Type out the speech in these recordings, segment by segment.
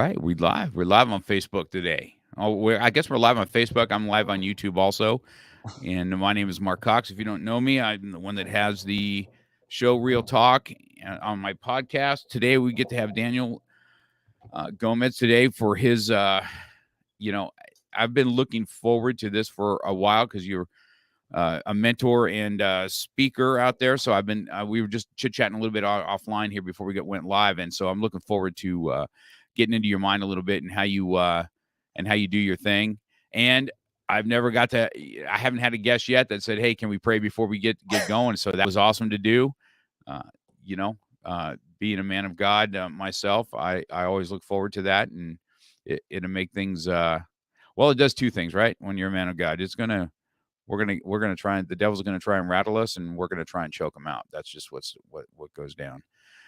right, we're live on Facebook today. I guess we're live on Facebook. I'm live on YouTube also. And my name is Mark Cox. If you don't know me, I'm the one that has the show Real Talk on my podcast. Today we get to have Daniel Gomez today for his. You know, I've been looking forward to this for a while because you're a mentor and speaker out there. So I've been. We were just chit chatting a little bit offline here before we went live, and so I'm looking forward to getting into your mind a little bit and how you do your thing. And I've never got to. I haven't had a guest yet that said, "Hey, can we pray before we get going?" So that was awesome to do. Uh, you know, being a man of God myself, I always look forward to that, and it'll make things. Well, it does two things, right? When you're a man of God, we're gonna try and the devil's gonna try and rattle us, and we're gonna try and choke him out. That's just what goes down.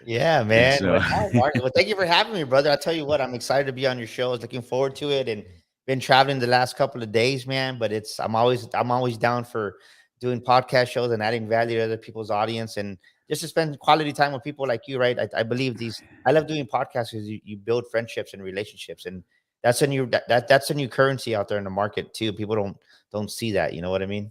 Yeah, And man. so, Mark, well, thank you for having me, brother. I tell you what, I'm excited to be on your show. I was looking forward to it, and been traveling the last couple of days, man. But I'm always down for doing podcast shows and adding value to other people's audience, and just to spend quality time with people like you, right? I believe these. I love doing podcasts because you build friendships and relationships, and that's a new currency out there in the market too. People don't see that. You know what I mean?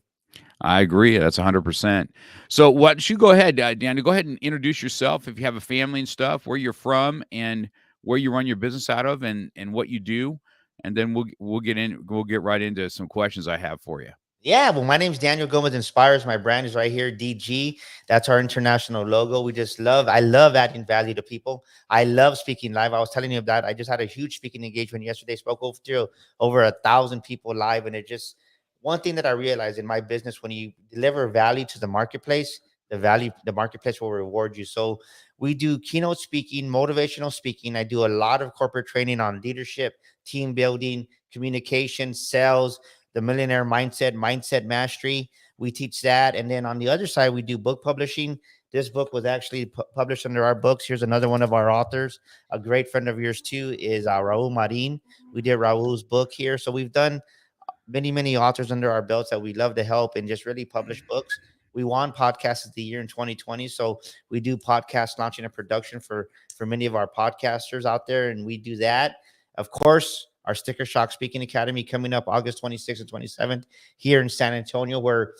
I agree. That's 100%. So, what don't you go ahead, Danny? Go ahead and introduce yourself if you have a family and stuff, where you're from, and where you run your business out of, and what you do, and then we'll get right into some questions I have for you. Yeah, well, my name's Daniel Gomez Inspires. My brand is right here, DG. That's our international logo. I love adding value to people. I love speaking live. I was telling you that I just had a huge speaking engagement yesterday, spoke over 1,000 people live. And it just, one thing that I realized in my business, when you deliver value to the marketplace, the marketplace will reward you. So we do keynote speaking, motivational speaking. I do a lot of corporate training on leadership, team building, communication, sales, the millionaire mindset mastery. We teach that. And then on the other side, we do book publishing. This book was actually published under our books. Here's another one of our authors. A great friend of yours, too, is Raul Marin. We did Raul's book here. So we've done many authors under our belts that we love to help and just really publish books. We won podcast of the year in 2020. So we do podcast launching and production for many of our podcasters out there. And we do that. Of course, our Sticker Shock Speaking Academy coming up August 26th and 27th here in San Antonio, where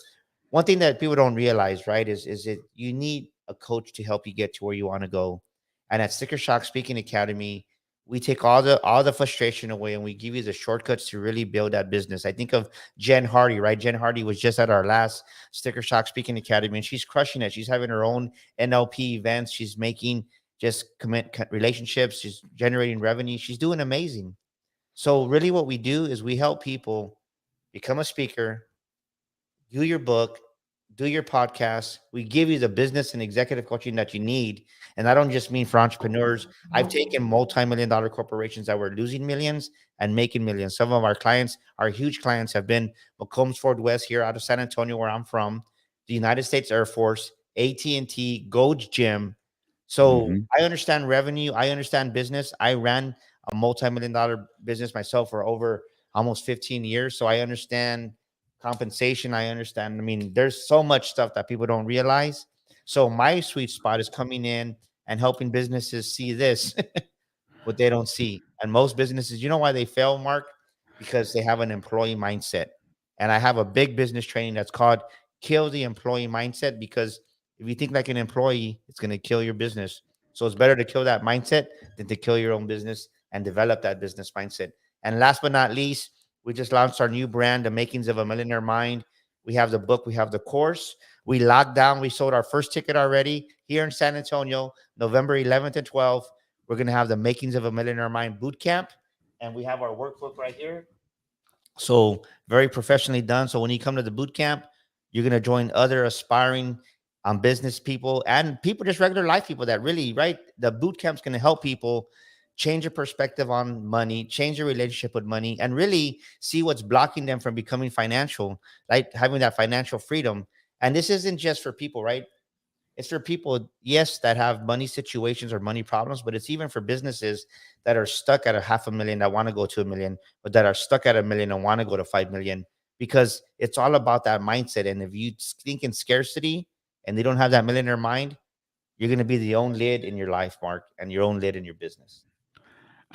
one thing that people don't realize, right, is that you need a coach to help you get to where you want to go. And at Sticker Shock Speaking Academy, we take all the frustration away and we give you the shortcuts to really build that business. I think of Jen Hardy, right? Jen Hardy was just at our last Sticker Shock Speaking Academy, and she's crushing it. She's having her own NLP events. She's making just relationships. She's generating revenue. She's doing amazing. So really what we do is we help people become a speaker, do your book, do your podcast. We give you the business and executive coaching that you need. And I don't just mean for entrepreneurs. I've taken multi-million dollar corporations that were losing millions and making millions. Some of our clients, our huge clients, have been McCombs Ford West here out of San Antonio, where I'm from, the United States Air Force, AT&T, Gold's Gym. So Hmm. I understand revenue. I understand business. I ran a multi-million dollar business myself for over almost 15 years. So I understand compensation. I understand. I mean, there's so much stuff that people don't realize. So my sweet spot is coming in and helping businesses see this, what they don't see. And most businesses, you know why they fail, Mark? Because they have an employee mindset. And I have a big business training that's called Kill the Employee Mindset, because if you think like an employee, it's going to kill your business. So it's better to kill that mindset than to kill your own business and develop that business mindset. And last but not least, we just launched our new brand, The Makings of a Millionaire Mind. We have the book, we have the course. We locked down, we sold our first ticket already here in San Antonio, November 11th and 12th. We're going to have the Makings of a Millionaire Mind boot camp. And we have our workbook right here. So very professionally done. So when you come to the boot camp, you're going to join other aspiring business people and people, just regular life people that really, right? The boot camp's going to help people change your perspective on money, change your relationship with money, and really see what's blocking them from becoming financial, like having that financial freedom. And this isn't just for people, right? It's for people, yes, that have money situations or money problems, but it's even for businesses that are stuck at a 500,000 that want to go to 1 million, but that are stuck at 1 million and want to go to 5 million, because it's all about that mindset. And if you think in scarcity and they don't have that millionaire mind, you're going to be the own lid in your life, Mark, and your own lid in your business.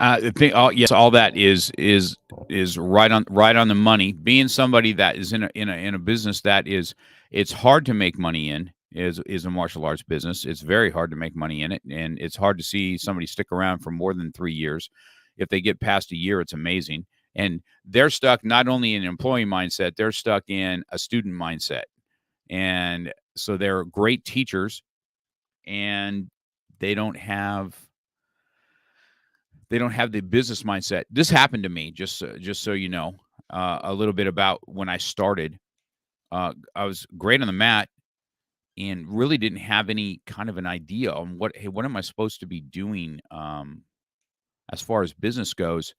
The thing, yes, all that is right on the money. Being somebody that is in a business that is, it's hard to make money in, is a martial arts business. It's very hard to make money in it, and it's hard to see somebody stick around for more than 3 years. If they get past a year, it's amazing. And they're stuck not only in an employee mindset, they're stuck in a student mindset, and so they're great teachers, and they don't have they don't have the business mindset. This happened to me, just so you know, a little bit about when I started. I was great on the mat and really didn't have any kind of an idea on what am I supposed to be doing, as far as business goes.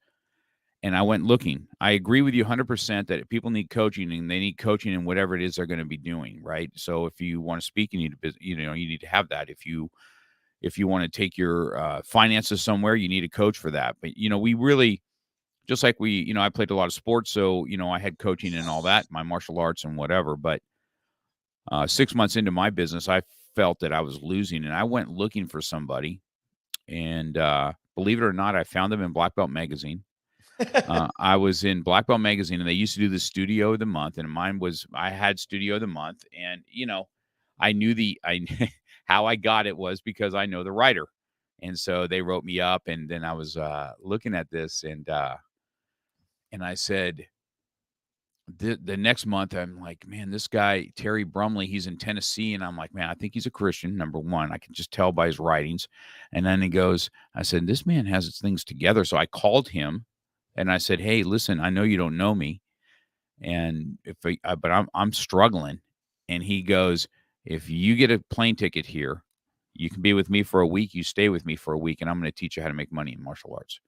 And I went looking. I agree with you 100% that people need coaching, and they need coaching in whatever it is they're going to be doing, right? So if you want to speak, you need to, you need to have that. If you want to take your finances somewhere, you need a coach for that. But we really, just like I played a lot of sports, so I had coaching and all that, my martial arts and whatever. But 6 months into my business, I felt that I was losing, and I went looking for somebody. And believe it or not, I found them in Black Belt Magazine. I was in Black Belt Magazine, and they used to do the Studio of the Month, and I had Studio of the Month, and I knew how I got it was because I know the writer, and so they wrote me up, and then I was looking at this, and I said, the next month, I'm like, man, this guy, Terry Brumley, he's in Tennessee. And I'm like, man, I think he's a Christian. Number one, I can just tell by his writings. And then I said, this man has his things together. So I called him and I said, hey, listen, I know you don't know me. And but I'm struggling. And he goes, if you get a plane ticket here, you can be with me for a week. You stay with me for a week, and I'm going to teach you how to make money in martial arts.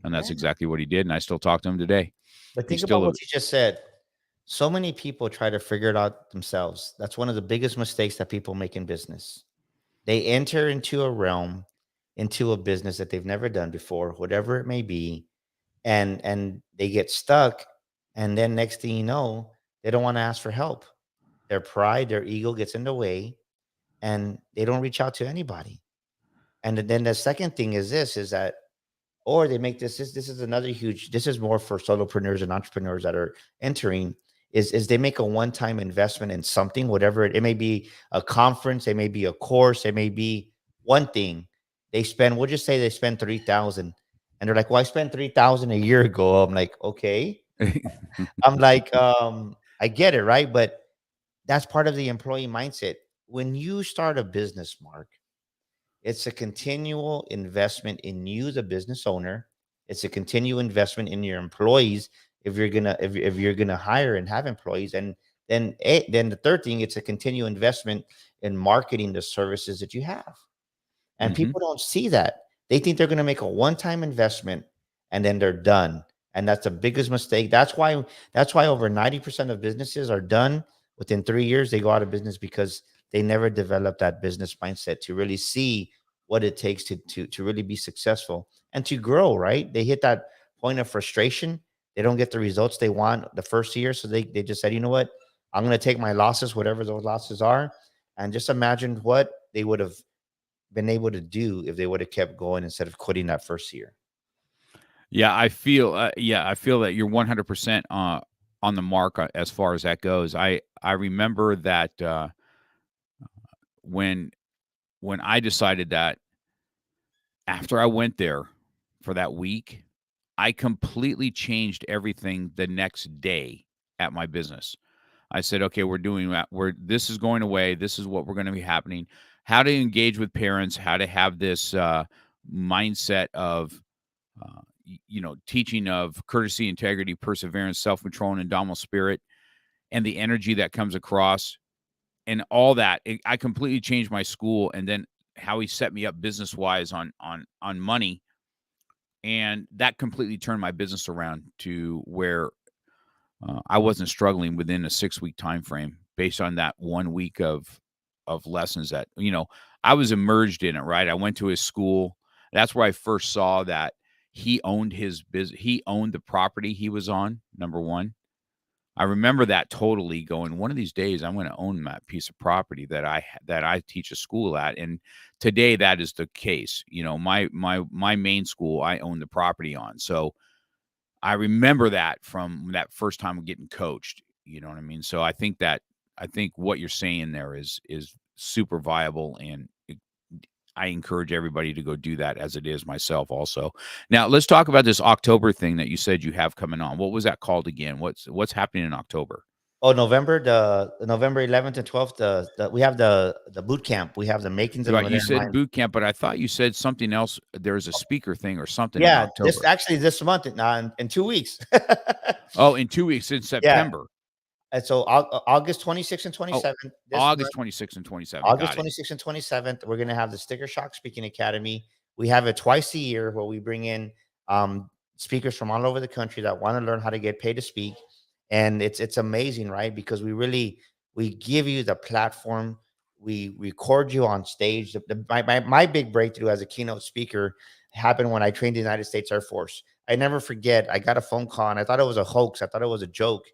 And that's Yeah. exactly what he did. And I still talk to him today. But He's think about still a what you just said. So many people try to figure it out themselves. That's one of the biggest mistakes that people make in business. They enter into a realm, into a business that they've never done before, whatever it may be, and they get stuck. And then next thing you know, they don't want to ask for help. Their pride, their ego gets in the way, and they don't reach out to anybody. And then the second thing is this: is that or they make this is another huge, this is more for solopreneurs and entrepreneurs that are entering, is they make a one-time investment in something, whatever it may be, a conference, it may be a course, it may be one thing. They spend, we'll just say they spend 3,000, and they're like, well, I spent 3,000 a year ago. I'm like, okay. I'm like, I get it, right? But that's part of the employee mindset. When you start a business, Mark, it's a continual investment in you, the business owner. It's a continual investment in your employees if you're gonna if you're gonna hire and have employees. And then the third thing, it's a continual investment in marketing the services that you have. And Mhm. people don't see that. They think they're going to make a one-time investment and then they're done. And that's the biggest mistake. That's why over 90% of businesses are done within 3 years. They go out of business because they never develop that business mindset to really see what it takes to really be successful and to grow, right? They hit that point of frustration. They don't get the results they want the first year. So they just said, you know what? I'm going to take my losses, whatever those losses are. And just imagine what they would have been able to do if they would have kept going instead of quitting that first year. Yeah, I feel that you're 100% on the mark as far as that goes. I remember that when when I decided that after I went there for that week, I completely changed everything the next day at my business. I said, okay, we're doing that. This is going away. This is what we're going to be happening. How to engage with parents, how to have this mindset of teaching of courtesy, integrity, perseverance, self-control, and indomitable spirit, and the energy that comes across, and all that. I completely changed my school, and then how he set me up business-wise on money, and that completely turned my business around to where I wasn't struggling within a 6-week time frame based on that 1 week of lessons that I was immersed in it. Right, I went to his school. That's where I first saw that he owned his business. He owned the property he was on. Number one, I remember that totally going, one of these days I'm going to own that piece of property that I teach a school at. And today that is the case. You know, my main school I own the property on. So I remember that from that first time getting coached. You know what I mean? So I think what you're saying there is super viable, and I encourage everybody to go do that as it is myself also. Now, let's talk about this October thing that you said you have coming on. What was that called again? What's happening in October? Oh, the November 11th and 12th, we have the boot camp. We have the makings of a Right, you millionaire said mind. boot camp, but I thought you said something else. There's a speaker thing or something in Yeah, this October. actually this month, in 2 weeks. Oh, in 2 weeks, in Yeah, September. and so August 26th and Oh, 27th this August month. 26th and 27th. August Got it. 26th and 27th, we're going to have the Sticker Shock Speaking Academy. We have it twice a year where we bring in speakers from all over the country that want to learn how to get paid to speak. And it's amazing, right? Because we give you the platform. We record you on stage. My big breakthrough as a keynote speaker happened when I trained the United States Air Force. I never forget. I got a phone call and I thought it was a hoax. I thought it was a joke.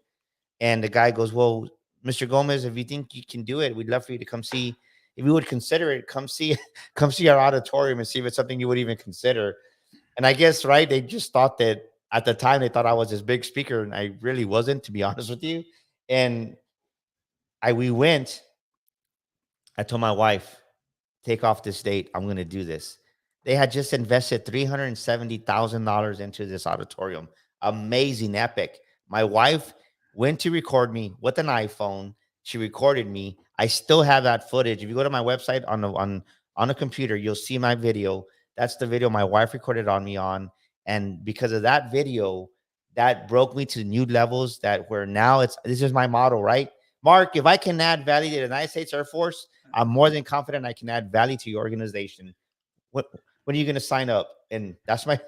And the guy goes, "Well, Mr. Gomez, if you think you can do it, we'd love for you to come see. If you would consider it, come see, come see our auditorium and see if it's something you would even consider." And I guess, right, they just thought that at the time they thought I was this big speaker, and I really wasn't, to be honest with you. And we went. I told my wife, take off this date. I'm going to do this. They had just invested $370,000 into this auditorium. Amazing, epic. My wife went to record me with an iPhone. She recorded me. I still have that footage. If you go to my website on a computer, you'll see my video. That's the video my wife recorded on me on. And because of that video, that broke me to new levels that where now this is my model, right? Mark, if I can add value to the United States Air Force, I'm more than confident I can add value to your organization. What when are you going to sign up? And that's my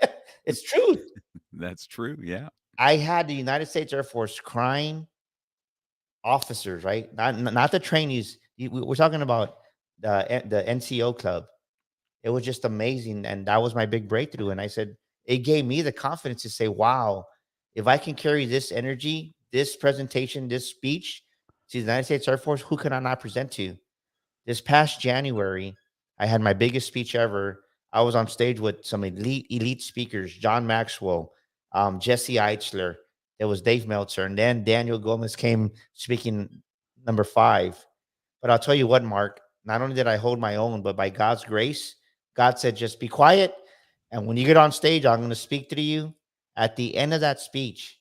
it's truth. That's true. Yeah. I had the United States Air Force crying officers, right? Not the trainees. We're talking about the NCO club. It was just amazing, and that was my big breakthrough. And I said it gave me the confidence to say, "Wow, if I can carry this energy, this presentation, this speech to the United States Air Force, who can I not present to?" This past January, I had my biggest speech ever. I was on stage with some elite speakers, John Maxwell, Jesse Eichler. There was Dave Meltzer, and then Daniel Gomez came speaking number 5. But I'll tell you what, Mark, not only did I hold my own, but by God's grace, God said, just be quiet. And when you get on stage, I'm going to speak to you. At the end of that speech,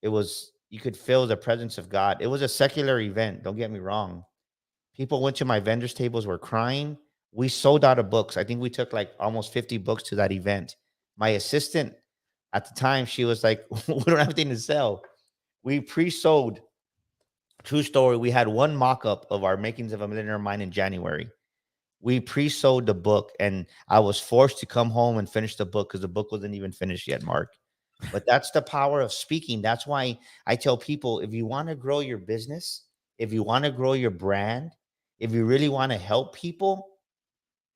you could feel the presence of God. It was a secular event. Don't get me wrong. People went to my vendors' tables, were crying. We sold out of books. I think we took like almost 50 books to that event. My assistant at the time, she was like, "We don't have anything to sell." We pre-sold. True story. We had one mock-up of our Makings of a Millionaire Mind in January. We pre-sold the book, and I was forced to come home and finish the book because the book wasn't even finished yet, Mark. But that's the power of speaking. That's why I tell people, if you want to grow your business, if you want to grow your brand, if you really want to help people,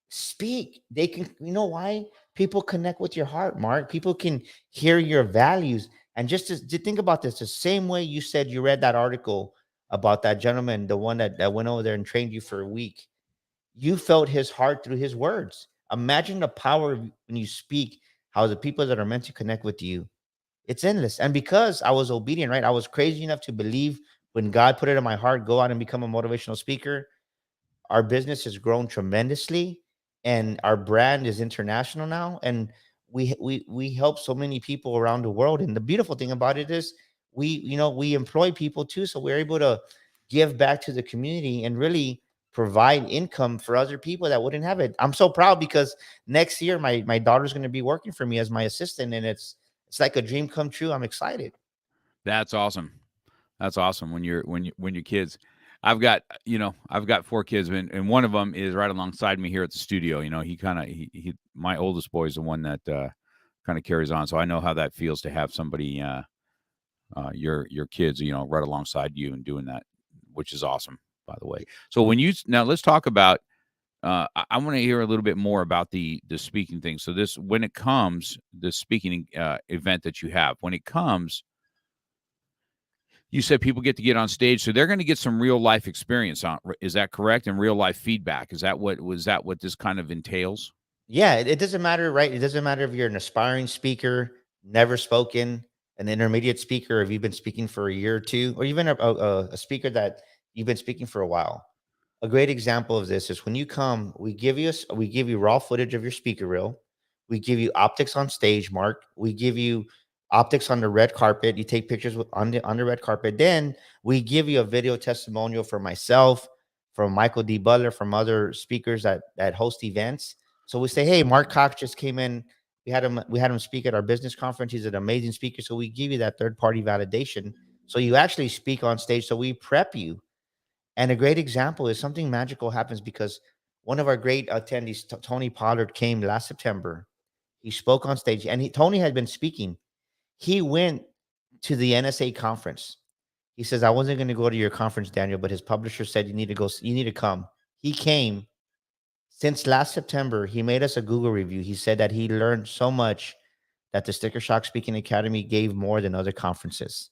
speak. They can, you know why? People connect with your heart, Mark. People can hear your values. And just to think about this, the same way you said you read that article about that gentleman, the one that went over there and trained you for a week, you felt his heart through his words. Imagine the power when you speak, how the people that are meant to connect with you, it's endless. And because I was obedient, right? I was crazy enough to believe when God put it in my heart, go out and become a motivational speaker. Our business has grown tremendously, and our brand is international now. And we help so many people around the world. And the beautiful thing about it is we employ people too. So we're able to give back to the community and really provide income for other people that wouldn't have it. I'm so proud because next year my daughter's going to be working for me as my assistant, and it's like a dream come true. I'm excited. That's awesome. That's awesome when your kids. I've got 4 kids, and one of them is right alongside me here at the studio. You know, he my oldest boy is the one that kind of carries on. So I know how that feels to have somebody your kids, right alongside you and doing that, which is awesome, by the way. So now let's talk about I want to hear a little bit more about the speaking thing. So when it comes, the speaking event that you have, when it comes, You said people get to get on stage, so they're going to get some real life experience on. Is that correct? And real life feedback. Is that what this kind of entails? Yeah, it doesn't matter, right? It doesn't matter if you're an aspiring speaker, never spoken, an intermediate speaker, if you've been speaking for a year or two, or even a speaker that you've been speaking for a while. A great example of this is when you come, we give you raw footage of your speaker reel. We give you optics on stage, Mark. We give you optics on the red carpet. You take pictures on the red carpet. Then we give you a video testimonial from myself, from Michael D. Butler, from other speakers that host events. So we say, hey, Mark Cox just came in. We had him speak at our business conference. He's an amazing speaker. So we give you that third party validation. So you actually speak on stage. So we prep you. And a great example is something magical happens because one of our great attendees, Tony Pollard, came last September. He spoke on stage, and Tony had been speaking. He went to the NSA conference. He says, "I wasn't going to go to your conference, Daniel, but his publisher said you need to go. You need to come." He came. Since last September, he made us a Google review. He said that he learned so much that the Sticker Shock Speaking Academy gave more than other conferences.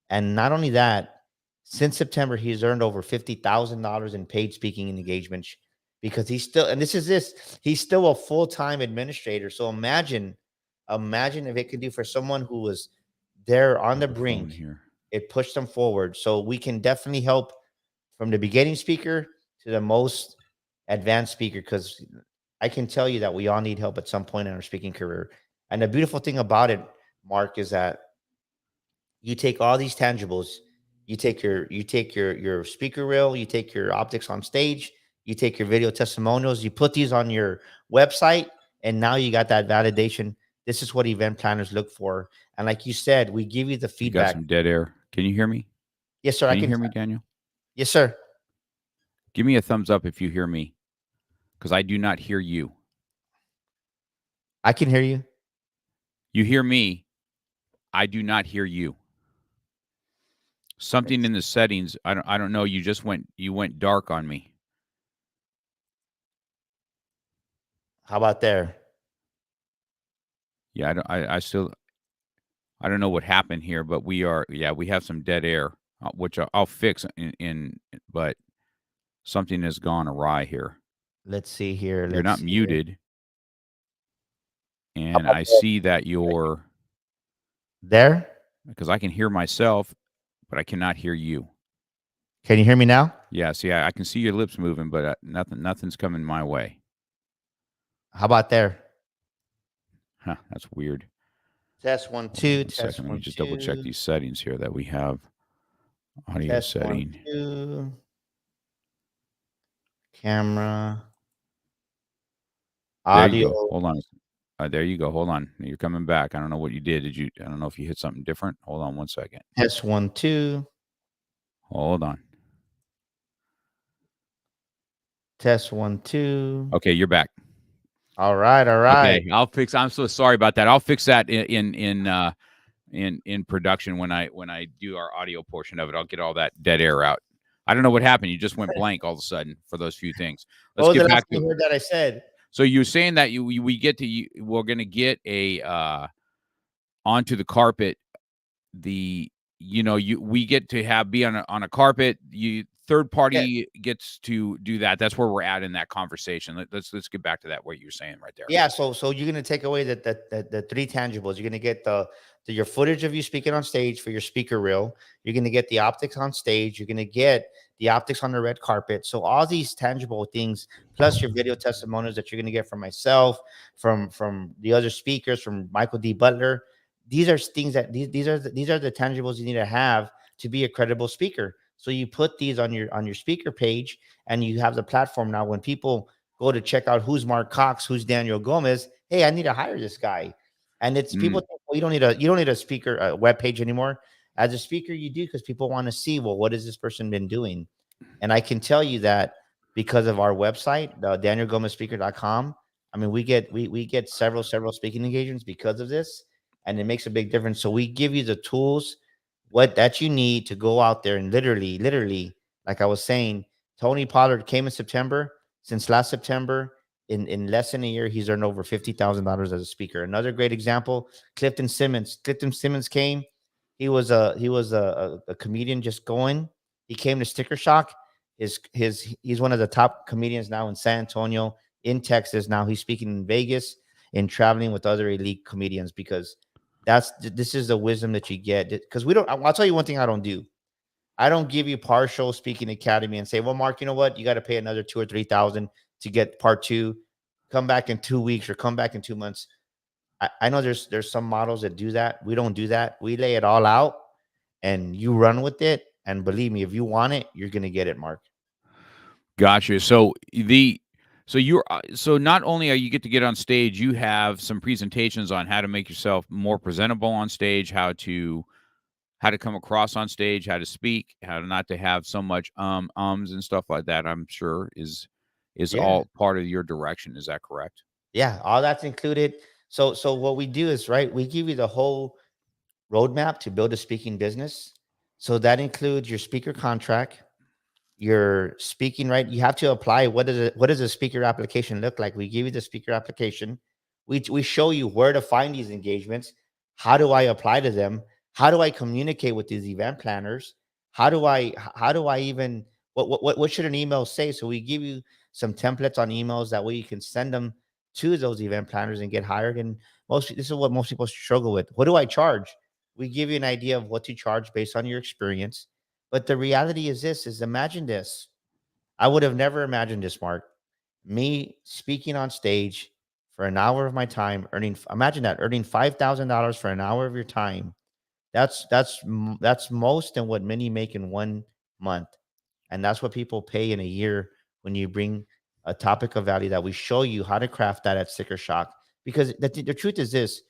And not only that, since September, he's earned over $50,000 in paid speaking engagements because he's still, and he's still a full-time administrator. So imagine if it could do for someone who was there on the brink, here. it pushed them forward. So we can definitely help from the beginning speaker to the most advanced speaker because I can tell you that we all need help at some point in our speaking career. And the beautiful thing about it, Mark, is that you take all these tangibles, you take your speaker reel, you take your optics on stage, you take your video testimonials, you put these on your website, and now you got that validation. This is what event planners look for. And like you said, we give you the You got feedback. some dead air. Can you hear me? Yes, sir. Can you hear me, Daniel? Yes, sir. Give me a thumbs up if you hear me, because I do not hear you. I can hear you. You hear me. I do not hear you. Something in the settings. I don't know. You went dark on me. How about there? Yeah, I don't know what happened here, but we have some dead air, which I'll fix but something has gone awry here. Let's see here. You're not Let's see here. muted, and I see that you're There. because I can hear myself, but I cannot hear you. Can you hear me now? Yeah, see, I can see your lips moving, but nothing's coming my way. How about there? Huh, that's weird. Test 1 2. One Test second, let 1 me just 2. double check these settings here that we have. Audio Test setting. 1 2. Camera. There you go. Audio. Hold on. There you go. Hold on. You're coming back. I don't know what you did. I don't know if you hit something different. Hold on 1 second. Test 1 2. Hold on. Test 1 2. Okay, you're back. All right. All right. Okay, I'm so sorry about that. I'll fix that in production when I do our audio portion of it. I'll get all that dead air out. I don't know what happened. You just went blank all of a sudden for those few things. Let's get back to you heard that I said. So you're saying that we're going to get a onto the carpet. We get to be on a carpet. Third party gets to do that. That's where we're at in that conversation. Let's get back to that. What you're saying right there. Yeah. So you're gonna take away the three tangibles. You're gonna get your footage of you speaking on stage for your speaker reel. You're gonna get the optics on stage. You're gonna get the optics on the red carpet. So all these tangible things, plus your video testimonials that you're gonna get from myself, from the other speakers, from Michael D. Butler. These are things that these are the tangibles you need to have to be a credible speaker. So you put these on your speaker page, and you have the platform now. When people go to check out who's Mark Cox, who's Daniel Gomez, hey, I need to hire this guy. And it's people think, well, you don't need a speaker web page anymore. As a speaker, you do, because people want to see, well, what has this person been doing? And I can tell you that because of our website, danielgomezspeaker.com. I mean, we get several speaking engagements because of this, and it makes a big difference. So we give you the tools that you need to go out there and literally, like I was saying, Tony Pollard came in September. Since last September, in less than a year, he's earned over $50,000 as a speaker. Another great example, Clifton Simmons. Clifton Simmons came. He was a comedian just going. He came to Sticker Shock. He's one of the top comedians now in San Antonio, in Texas. Now he's speaking in Vegas and traveling with other elite comedians because this is the wisdom that you get. Because we don't. I'll tell you one thing I don't do. I don't give you partial speaking academy and say, well, Mark, you know what? You got to pay another 2 or 3 thousand to get part two. Come back in 2 weeks or come back in 2 months. I know there's some models that do that. We don't do that. We lay it all out and you run with it. And believe me, if you want it, you're gonna get it, Mark. Gotcha. So not only are you get on stage, you have some presentations on how to make yourself more presentable on stage, how to come across on stage, how to speak, how to not to have so much ums and stuff like that. I'm sure is Yeah, all part of your direction. Is that correct? yeah, all that's included. So what we do is right, we give you the whole roadmap to build a speaking business. So that includes your speaker contract, you're speaking right, you have to apply. What does a speaker application look like? We give you the speaker application. We show you where to find these engagements. How do I apply to them? How do I communicate with these event planners? How do I even what should an email say? So we give you some templates on emails, that way you can send them to those event planners and get hired. And this is what most people struggle with. What do I charge? We give you an idea of what to charge based on your experience. But the reality is this: is imagine this. I would have never imagined this, Mark. Me speaking on stage for an hour of my time, imagine that, earning $5,000 for an hour of your time. That's most than what many make in 1 month, and that's what people pay in a year when you bring a topic of value that we show you how to craft that at Sticker Shock. Because the truth is this: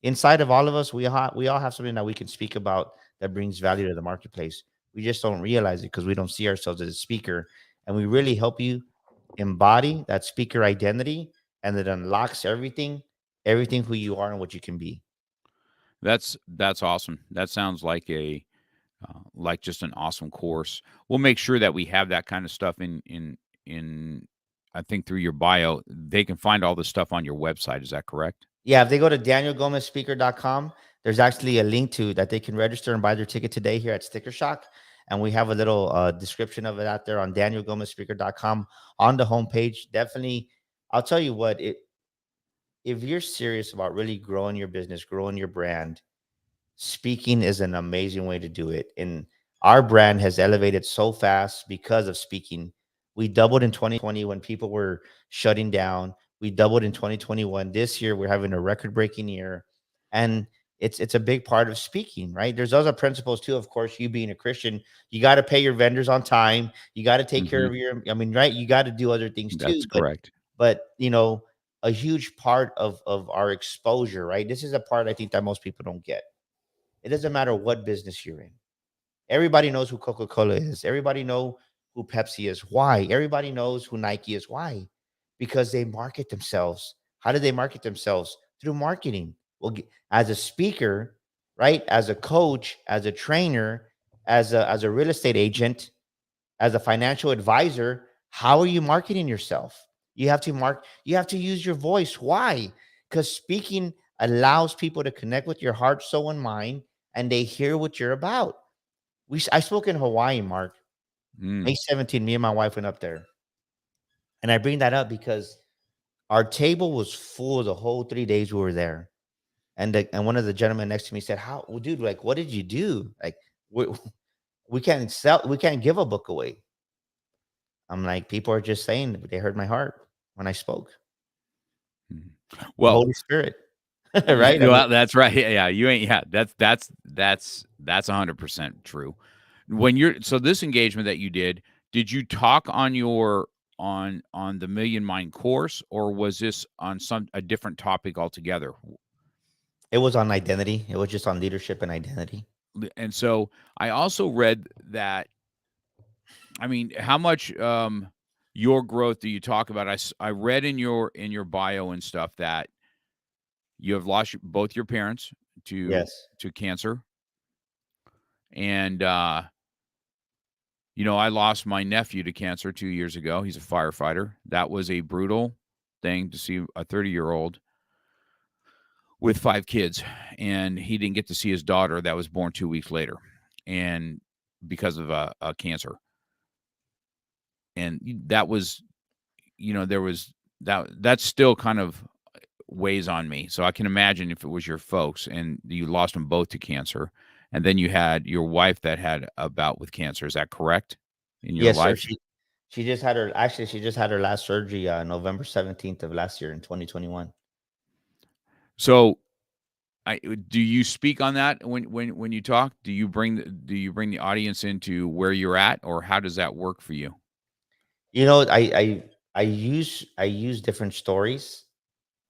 inside of all of us, we all have something that we can speak about that brings value to the marketplace. We just don't realize it because we don't see ourselves as a speaker, and we really help you embody that speaker identity, and it unlocks everything who you are and what you can be. That's awesome. That sounds like just an awesome course. We'll make sure that we have that kind of stuff in I think through your bio. They can find all this stuff on your website. Is that correct? Yeah, if they go to danielgomezspeaker.com, there's actually a link to that they can register and buy their ticket today here at Sticker Shock. And we have a little description of it out there on danielgomezspeaker.com on the homepage. Definitely, I'll tell you what, if you're serious about really growing your business, growing your brand, speaking is an amazing way to do it. And our brand has elevated so fast because of speaking. We doubled in 2020 when people were shutting down. We doubled in 2021. This year we're having a record-breaking year. And it's a big part of speaking, right? There's other principles too. Of course, you being a Christian, you got to pay your vendors on time. You got to take care Mhm. of I mean, right? You got to do other things too. That's But correct. but a huge part of our exposure, right? This is a part I think that most people don't get. It doesn't matter what business you're in. Everybody knows who Coca-Cola is. Everybody know who Pepsi is. Why? Everybody knows who Nike is. Why? Because they market themselves. How do they market themselves? Through marketing. Well, as a speaker, right? As a coach, as a trainer, as a real estate agent, as a financial advisor, how are you marketing yourself? You have to use your voice. Why? Because speaking allows people to connect with your heart, soul, and mind, and they hear what you're about. I spoke in Hawaii, Mark. Mm. May 17th, me and my wife went up there. And I bring that up because our table was full the whole 3 days we were there. And one of the gentlemen next to me said, "How, well, dude, like, what did you do? Like, we, we can't give a book away." I'm like, people are just saying they heard my heart when I spoke. Mhm. The Well, Holy Spirit, right? I mean, well, that's right. Yeah, you ain't. Yeah, that's 100% true. When you're so this engagement that you did you talk on your on the Million Mind course, or was this on some a different topic altogether? it was on identity. It was just on leadership and identity. And so I also read that. I mean, how much your growth do you talk about? I read in your bio and stuff that you have lost both your parents Yes. to cancer, and I lost my nephew to cancer 2 years ago. He's a firefighter. That was a brutal thing to see a 30-year-old with 5 kids, and he didn't get to see his daughter that was born 2 weeks later, and because of, cancer. And that was, there was that still kind of weighs on me. So I can imagine if it was your folks and you lost them both to cancer, and then you had your wife that had a bout with cancer. Is that correct in your Yes, sir. life? She just had her actually she just had her last surgery November 17th of last year in 2021. So, do you speak on that when you talk? Do you bring the audience into where you're at, or how does that work for you? You know, I use different stories.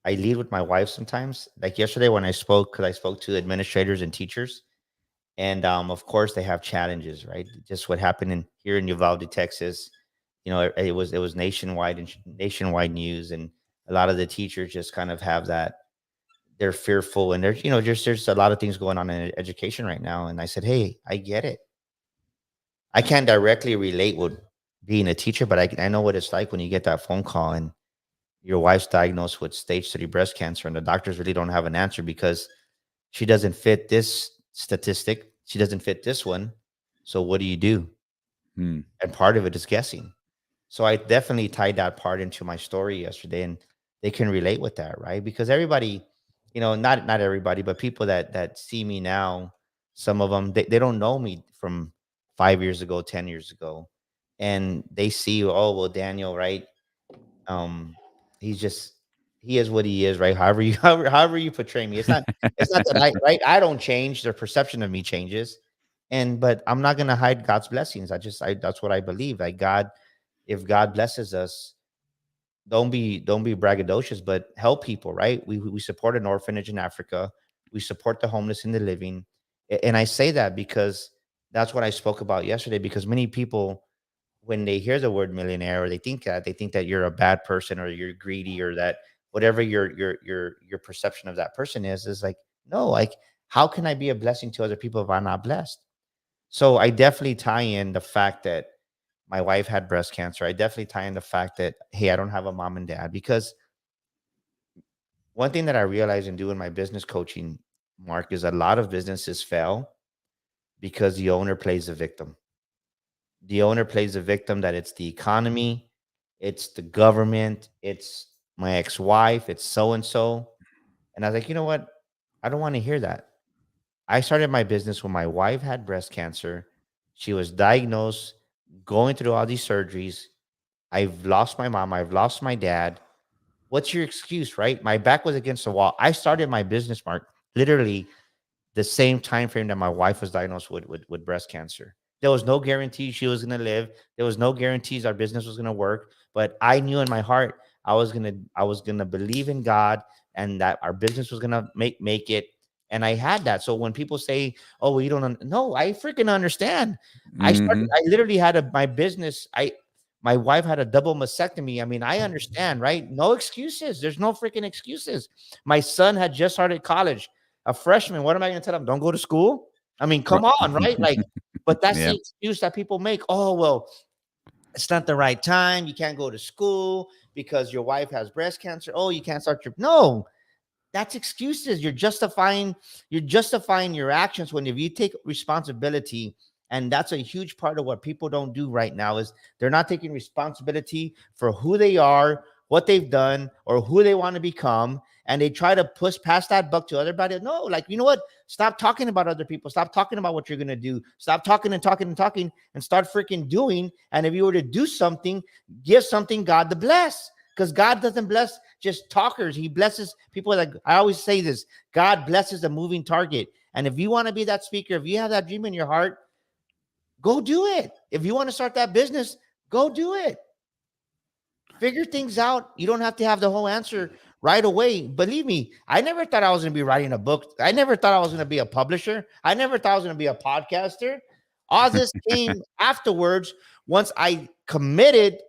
I lead with my wife sometimes. Like yesterday when I spoke, because I spoke to administrators and teachers, and of course they have challenges, right? Just what happened in here in Uvalde, Texas. It was nationwide and nationwide news, and a lot of the teachers just kind of have that they're fearful, and there's a lot of things going on in education right now. And I said, hey, I get it. I can't directly relate with being a teacher, but I know what it's like when you get that phone call and your wife's diagnosed with stage 3 breast cancer, and the doctors really don't have an answer because she doesn't fit this statistic. She doesn't fit this one. So what do you do? Hmm. And part of it is guessing. So I definitely tied that part into my story yesterday, and they can relate with that, right? Because everybody, not everybody, but people that see me now, some of them they don't know me from 5 years ago, 10 years ago, and they see, oh well, Daniel, right? Um, he's just he is what he is, right? However you however you portray me, it's not that I right. I don't change. Their perception of me changes, but I'm not gonna hide God's blessings. I that's what I believe. Like God, if God blesses us, don't be braggadocious, but help people, right? We support an orphanage in Africa. We support the homeless and the living. And I say that because that's what I spoke about yesterday, because many people, when they hear the word millionaire, or they think that you're a bad person, or you're greedy, or that whatever your perception of that person is like, no, like, how can I be a blessing to other people if I'm not blessed? So I definitely tie in the fact that my wife had breast cancer. I definitely tie in the fact that, hey, I don't have a mom and dad. Because one thing that I realized in doing my business coaching, Mark, is a lot of businesses fail because the owner plays the victim. The owner plays the victim, that it's the economy, it's the government, it's my ex-wife, it's so and so. And I was like, you know what? I don't want to hear that. I started my business when my wife had breast cancer. She was diagnosed, going through all these surgeries. I've lost my mom, I've lost my dad. What's your excuse, right? My back was against the wall. I started my business, Mark, literally the same time frame that my wife was diagnosed with breast cancer. There was no guarantee she was going to live. There was no guarantees our business was going to work, but I knew in my heart I was going to believe in God, and that our business was going to make it. And I had that. So when people say, "Oh, well, you don't no, I freaking understand." Mhm. I literally had my business. My wife had a double mastectomy. I mean, I understand, right? No excuses. There's no freaking excuses. My son had just started college, a freshman. What am I going to tell him? Don't go to school? I mean, Ri come on, right? Like, but that's Yeah. the excuse that people make. Oh, well, it's not the right time. You can't go to school because your wife has breast cancer. Oh, you can't start your no. That's excuses. You're justifying your actions, when if you take responsibility. And that's a huge part of what people don't do right now, is they're not taking responsibility for who they are, what they've done, or who they want to become. And they try to push past that buck to everybody. No, like, you know what? Stop talking about other people. Stop talking about what you're going to do. Stop talking and talking and talking, and start freaking doing. And if you were to do something, give something God to bless, because God doesn't bless just talkers. He blesses people. Like I always say this, God blesses a moving target. And if you want to be that speaker, if you have that dream in your heart, go do it. If you want to start that business, go do it. Figure things out. You don't have to have the whole answer right away. Believe me, I never thought I was going to be writing a book. I never thought I was going to be a publisher. I never thought I was going to be a podcaster. All this came afterwards, once I committed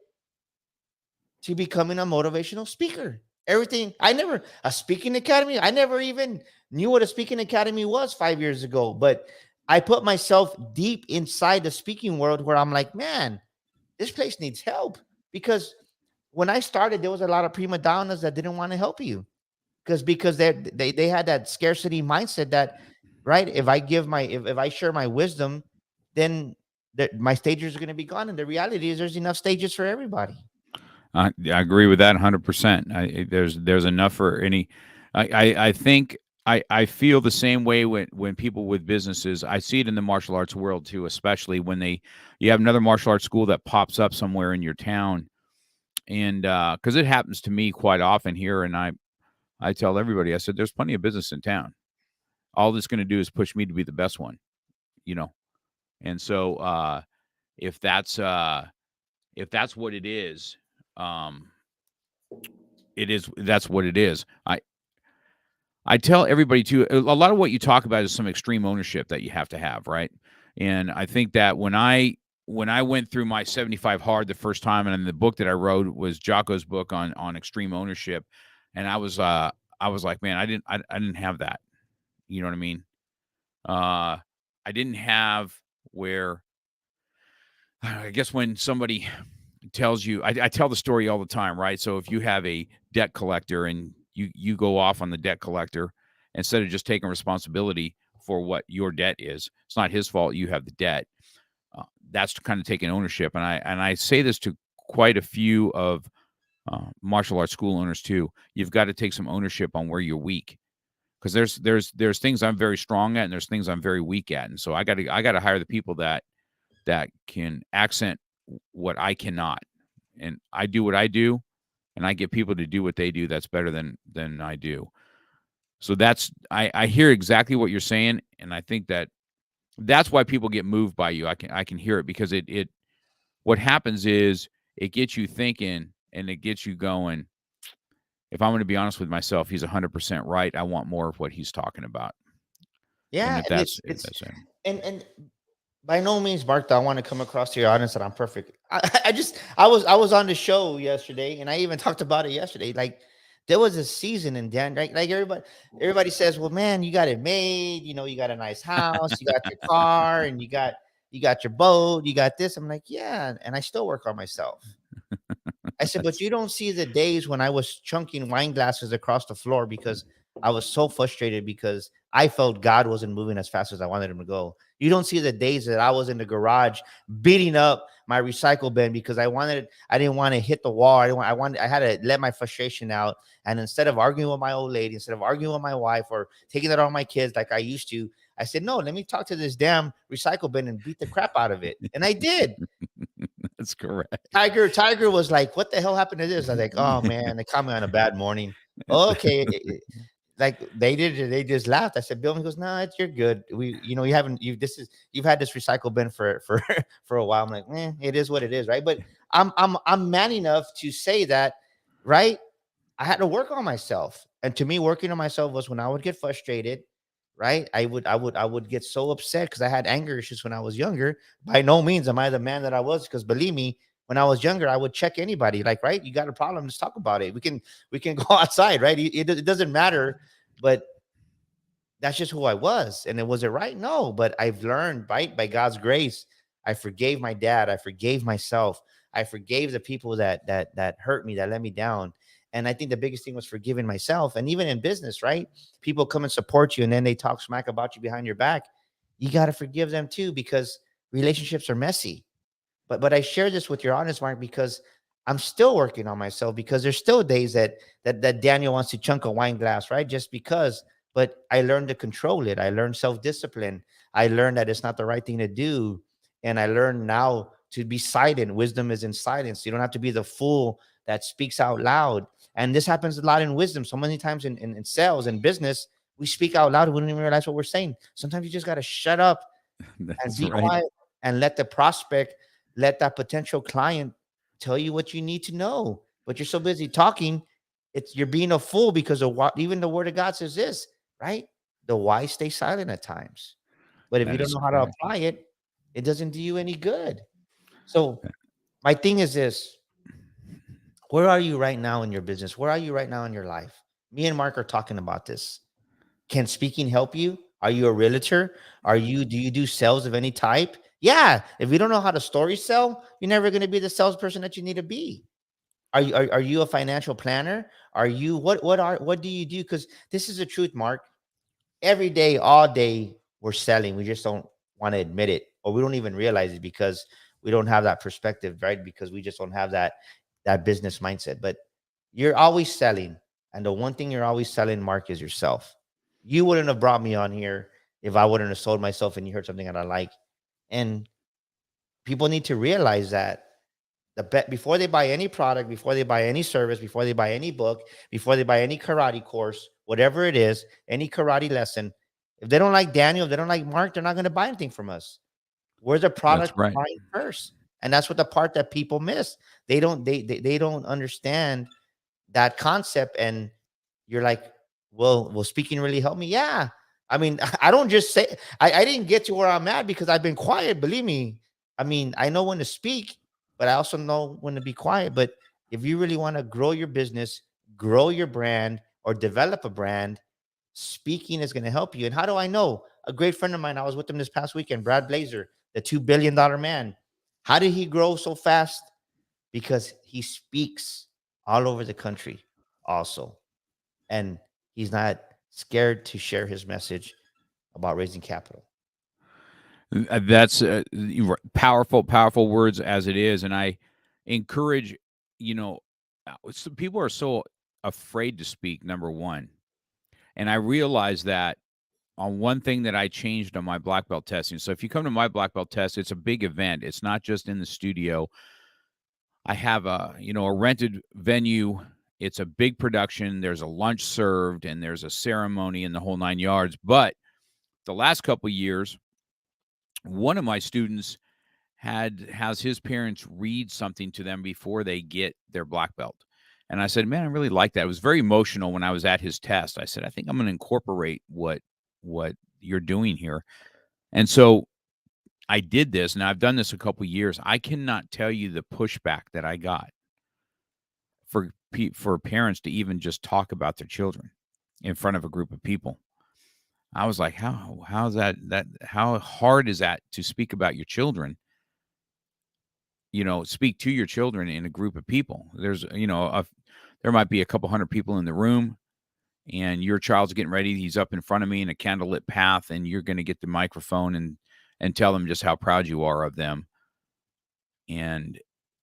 to becoming a motivational speaker. Everything, a speaking academy, I never even knew what a speaking academy was 5 years ago, but I put myself deep inside the speaking world, where I'm like, man, this place needs help. Because when I started, there was a lot of prima donnas that didn't want to help you. because they had that scarcity mindset that, right, if I give my if I share my wisdom, then my stages are going to be gone. And the reality is there's enough stages for everybody. I agree with that 100%. There's enough for any. I think I feel the same way when people with businesses. I see it in the martial arts world too, especially when you have another martial arts school that pops up somewhere in your town, and because it happens to me quite often here, and I tell everybody, I said, there's plenty of business in town. All it's going to do is push me to be the best one, you know. And so if that's uh, if that's what it is, um, that's what it is. I tell everybody too, a lot of what you talk about is some extreme ownership that you have to have, right? And I think that when I went through my 75 hard the first time, and then the book that I wrote was Jocko's book on extreme ownership, and I was like, man, I didn't have that. You know what I mean? Uh I didn't have where I guess when somebody tells you, I tell the story all the time, right? So if you have a debt collector and you go off on the debt collector instead of just taking responsibility for what your debt is, it's not his fault. You have the debt. That's kind of taking ownership, and I say this to quite a few of martial arts school owners too. You've got to take some ownership on where you're weak, because there's things I'm very strong at, and there's things I'm very weak at, and so I got to hire the people that can accent what I cannot, and I do what I do, and I get people to do what they do that's better than I do. So I hear exactly what you're saying, and I think that's why people get moved by you. I can hear it, because it what happens is it gets you thinking, and it gets you going. If I'm going to be honest with myself, he's 100% right. I want more of what he's talking about. And Yeah, if and if it's that's it. and by no means, Mark, I want to come across to your audience that I'm perfect. I was on the show yesterday, and I even talked about it yesterday. Like, there was a season in Dan, like everybody says, well, man, you got it made. You got a nice house, you got your car, and you got your boat, you got this. I'm like, yeah, and I still work on myself. I said, but you don't see the days when I was chunking wine glasses across the floor because I was so frustrated because I felt God wasn't moving as fast as I wanted him to go. You don't see the days that I was in the garage beating up my recycle bin because I didn't want to hit the wall. I had to let my frustration out. And instead of arguing with my old lady, instead of arguing with my wife or taking it on my kids like I used to, I said, no, let me talk to this damn recycle bin and beat the crap out of it. And I did. That's correct. Tiger was like, "What the hell happened to this?" I was like, "Oh man, they caught me on a bad morning." Okay, like they did, they just laughed. I said, "Bill," he goes, "No, you're good. You haven't you've had this recycle bin for for a while." I'm like, it is what it is, right?" But I'm man enough to say that, right? I had to work on myself. And to me, working on myself was when I would get frustrated, right? I would get so upset because I had anger issues when I was younger. By no means am I the man that I was, because believe me, when I was younger, I would check anybody. Like, right, you got a problem, let's talk about it. We can go outside, right? It doesn't matter, but that's just who I was. And it was it right? No, but I've learned, right, by God's grace. I forgave my dad. I forgave myself. I forgave the people that hurt me, that let me down. And I think the biggest thing was forgiving myself. And even in business, right? People come and support you, and then they talk smack about you behind your back. You got to forgive them too, because relationships are messy. But I share this with your audience, Mark, because I'm still working on myself, because there's still days that Daniel wants to chunk a wine glass, right? Just because. But I learned to control it. I learned self-discipline. I learned that it's not the right thing to do. And I learned now to be silent. Wisdom is in silence. You don't have to be the fool that speaks out loud. And this happens a lot in wisdom. So many times in sales and business, we speak out loud. We don't even realize what we're saying. Sometimes you just got to shut up and That's be right. quiet and let the prospect, let that potential client tell you what you need to know. But you're so busy talking, you're being a fool, because of what even the word of God says this, right? The wise stay silent at times. But if you That don't is know how to correct. apply it, it doesn't do you any good. So my thing is this: where are you right now in your business? Where are you right now in your life? Me and Mark are talking about this. Can speaking help you? Are you a realtor? Do you do sales of any type? Yeah. If you don't know how to story sell, you're never going to be the salesperson that you need to be. Are you a financial planner? Are you what do you do? Because this is the truth, Mark. Every day, all day, we're selling. We just don't want to admit it, or we don't even realize it because we don't have that perspective, right? Because we just don't have that business mindset. But you're always selling, and the one thing you're always selling, Mark, is yourself. You wouldn't have brought me on here if I wouldn't have sold myself, and you heard something that I like. And people need to realize that the bet before they buy any product, before they buy any service, before they buy any book, before they buy any karate course, whatever it is, any karate lesson, if they don't like Daniel, if they don't like Mark, they're not going to buy anything from us. We're the That's product right. buying first. And that's what the part that people miss. They don't understand that concept. And you're like, well, will speaking really help me? Yeah. I mean, I don't just say I didn't get to where I'm at because I've been quiet. Believe me. I mean, I know when to speak, but I also know when to be quiet. But if you really want to grow your business, grow your brand, or develop a brand, speaking is going to help you. And how do I know? A great friend of mine, I was with him this past weekend, Brad Blazer, the $2 billion man. How did he grow so fast? Because he speaks all over the country also. And he's not scared to share his message about raising capital. That's powerful, powerful words as it is, and I encourage. You know, people are so afraid to speak. Number one, and I realize that on one thing that I changed on my black belt testing. So if you come to my black belt test, it's a big event. It's not just in the studio. I have a rented venue. It's a big production. There's a lunch served and there's a ceremony in the whole 9 yards. But the last couple of years, one of my students has his parents read something to them before they get their black belt. And I said, "Man, I really like that." It was very emotional when I was at his test. I said, "I think I'm going to incorporate what you're doing here." And so I did this, and I've done this a couple years. I cannot tell you the pushback that I got for parents to even just talk about their children in front of a group of people. I was like, how's that how hard is that to speak about your children? Speak to your children in a group of people. There might be a couple hundred people in the room, and your child's getting ready. He's up in front of me in a candlelit path, and you're going to get the microphone and tell them just how proud you are of them and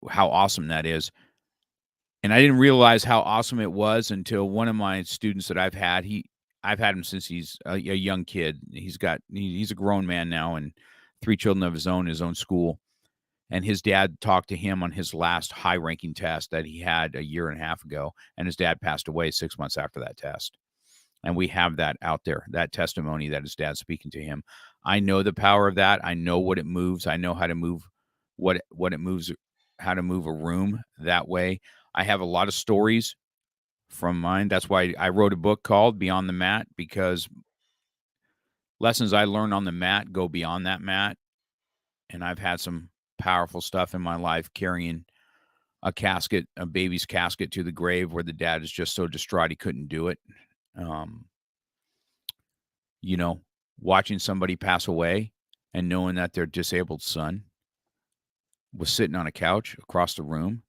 how awesome that is. And I didn't realize how awesome it was until one of my students that I've had him since he's a young kid. He's a grown man now and 3 children of his own school. And his dad talked to him on his last high-ranking test that he had a year and a half ago, and his dad passed away 6 months after that test. And we have that out there, that testimony that his dad's speaking to him. I know the power of that. I know what it moves. I know how to move what it moves, how to move a room that way. I have a lot of stories from mine. That's why I wrote a book called Beyond the Mat, because lessons I learned on the mat go beyond that mat. And I've had some powerful stuff in my life, carrying a baby's casket to the grave where the dad is just so distraught he couldn't do it. Um, you know, Watching somebody pass away and knowing that their disabled son was sitting on a couch across the room,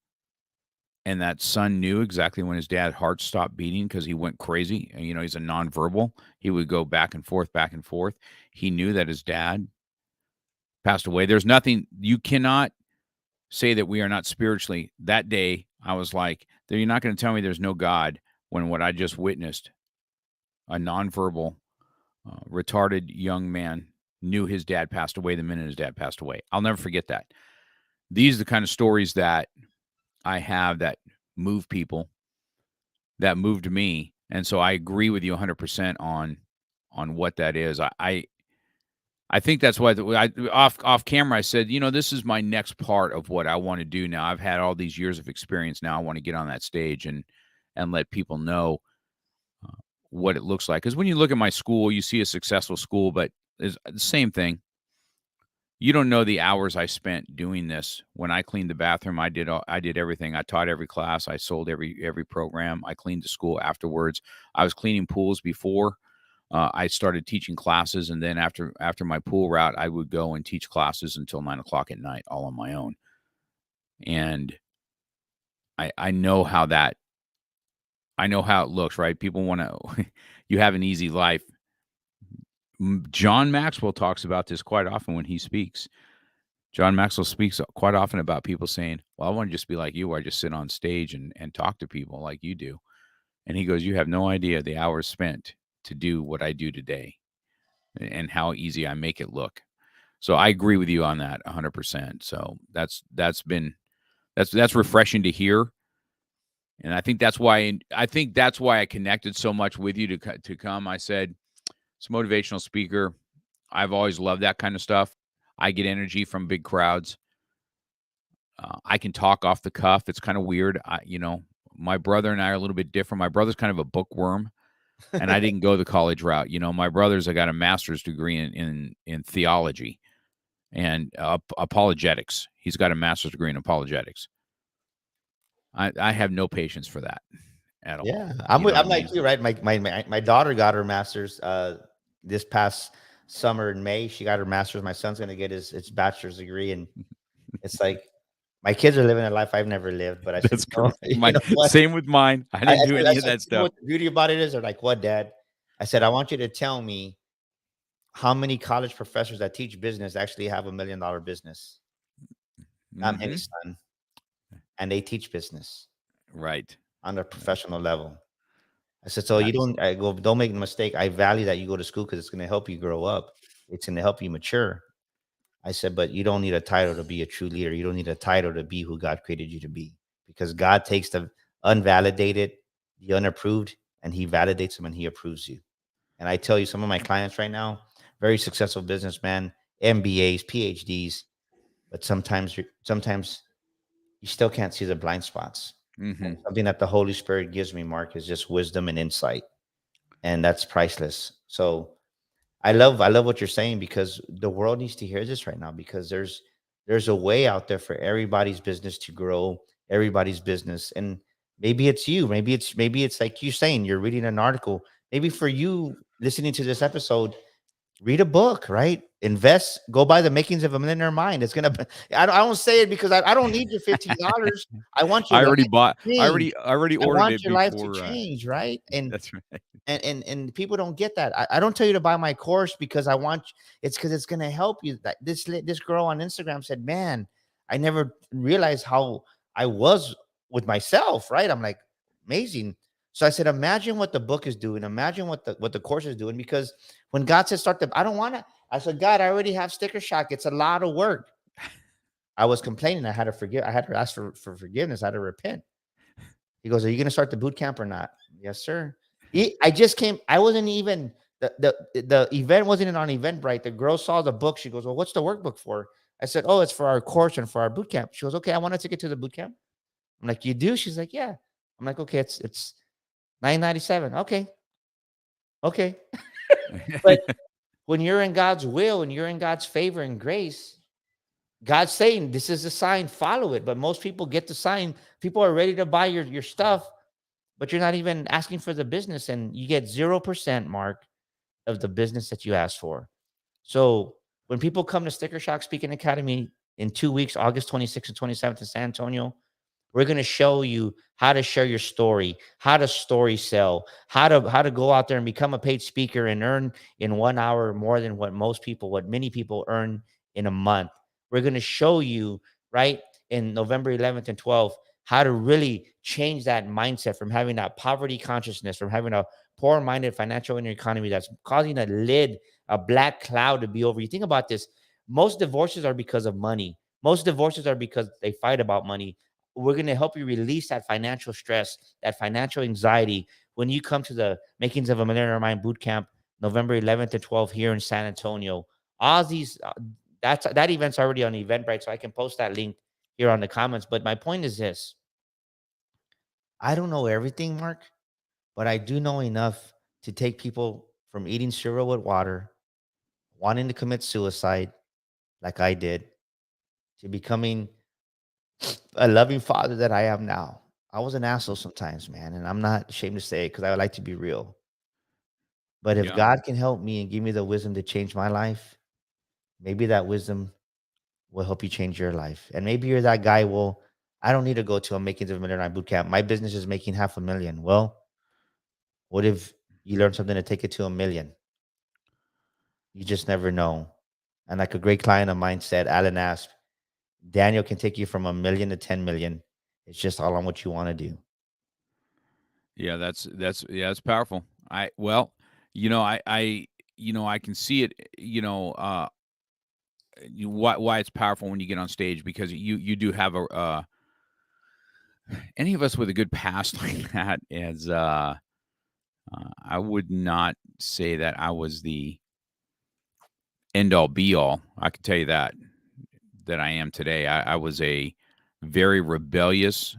and that son knew exactly when his dad's heart stopped beating because he went crazy. And, he's a nonverbal. He would go back and forth, back and forth. He knew that his dad passed away. There's nothing, you cannot say that we are not spiritually. That day, I was like, you're not going to tell me there's no God when what I just witnessed, a nonverbal, retarded young man, knew his dad passed away the minute his dad passed away. I'll never forget that. These are the kind of stories that I have that move people, that moved me. And so I agree with you 100% on what that is. I think that's why off camera I said, this is my next part of what I want to do now. I've had all these years of experience. Now I want to get on that stage and let people know what it looks like. Because when you look at my school, you see a successful school, but it's the same thing. You don't know the hours I spent doing this. When I cleaned the bathroom, I did everything. I taught every class. I sold every program. I cleaned the school afterwards. I was cleaning pools before. I started teaching classes, and then after my pool route, I would go and teach classes until 9 o'clock at night, all on my own. And I know how that I know how it looks, right? People want to you have an easy life. John Maxwell talks about this quite often when he speaks. John Maxwell speaks quite often about people saying, "Well, I want to just be like you, where I just sit on stage and talk to people like you do." And he goes, "You have no idea the hours spent to do what I do today and how easy I make it look." So I agree with you on that 100%. So that's refreshing to hear, and I think that's why I connected so much with you to come. I said, "It's a motivational speaker. I've always loved that kind of stuff. I get energy from big crowds. I can talk off the cuff. It's kind of weird. My brother and I are a little bit different. My brother's kind of a bookworm, and I didn't go the college route. My brother's I got a master's degree in theology and apologetics. He's got a master's degree in apologetics. I have no patience for that at all. Yeah, You know what I I'm like mean? you, right? My daughter got her master's this past summer in May. She got her master's. My son's gonna get his bachelor's degree, and it's like my kids are living a life I've never lived. But I said, That's no, correct. you know what? Same with mine. I didn't do I any of said, that you know stuff. what the beauty about it is? They're like, what, Dad? I said, I want you to tell me how many college professors that teach business actually have $1 million business. Not many, Hmm. son, and they teach business Right. on a Right. professional level. I said, so you That's don't, I go, don't make a mistake. I value that you go to school because it's going to help you grow up. It's going to help you mature. I said, but you don't need a title to be a true leader. You don't need a title to be who God created you to be, because God takes the unvalidated, the unapproved, and he validates them and he approves you. And I tell you, some of my clients right now, very successful businessmen, MBAs, PhDs, but sometimes you still can't see the blind spots. And hmm something that the Holy Spirit gives me, Mark, is just wisdom and insight, and that's priceless. So I love what you're saying, because the world needs to hear this right now, because there's a way out there for everybody's business to grow, everybody's business. And maybe it's you, maybe it's like you saying you're reading an article. Maybe for you listening to this episode, read a book, right? Invest, go buy The Makings of a Millionaire Mind. It's gonna I don't say it because I don't need your $15. I want your I life already to bought. change. I already I ordered want it your life to before. change, right? And That's right. and people don't get that. I don't tell you to buy my course because I want it's because it's going to help you. That this girl on Instagram said, man, I never realized how I was with myself, right? I'm like, amazing. So I said, imagine what the book is doing, imagine what the course is doing. Because when God said start the, I don't want to, I said, God, I already have sticker shock, it's a lot of work. I was complaining, I had to ask for forgiveness, I had to repent. He goes, "Are you going to start the boot camp or not?" Yes, sir. I just came. I wasn't even the event wasn't on Eventbrite. The girl saw the book. She goes, "Well, what's the workbook for?" I said, "Oh, it's for our course and for our boot camp." She goes, "Okay, I want to take it to the boot camp." I'm like, "You do?" She's like, "Yeah." I'm like, "Okay, it's 997. Okay, okay." But when you're in God's will and you're in God's favor and grace, God's saying this is a sign. Follow it. But most people get the sign. People are ready to buy your stuff, but you're not even asking for the business, and you get 0%, Mark, of the business that you asked for. So when people come to Sticker Shock Speaking Academy in 2 weeks, August 26th and 27th in San Antonio, we're going to show you how to share your story, how to story sell, how to go out there and become a paid speaker and earn in 1 hour more than what many people earn in a month. We're going to show you, right, in November 11th and 12th, how to really change that mindset from having that poverty consciousness, from having a poor-minded financial economy that's causing a black cloud to be over you. Think about this. Most divorces are because of money. Most divorces are because they fight about money. We're going to help you release that financial stress, that financial anxiety when you come to the Makings of a Millionaire Mind Boot Camp, November 11th to 12th here in San Antonio. All these, that event's already on Eventbrite, so I can post that link here on the comments. But my point is this: I don't know everything, Mark, but I do know enough to take people from eating cereal with water, wanting to commit suicide, like I did, to becoming a loving father that I am now. I was an asshole sometimes, man, and I'm not ashamed to say it because I would like to be real. But if Yeah. God can help me and give me the wisdom to change my life, maybe that wisdom will help you change your life. And maybe you're that guy, well, I don't need to go to a Makings of a Millionaire boot camp. My business is making 500,000. Well, what if you learn something to take it to a million? You just never know. And like a great client of mine said, Alan asked, Daniel can take you from a million to 10 million. It's just all on what you want to do. Yeah, that's powerful. I well, I can see it. Why it's powerful when you get on stage, because you do have a any of us with a good past like that as I would not say that I was the end all be all. I can tell you that I am today. I was a very rebellious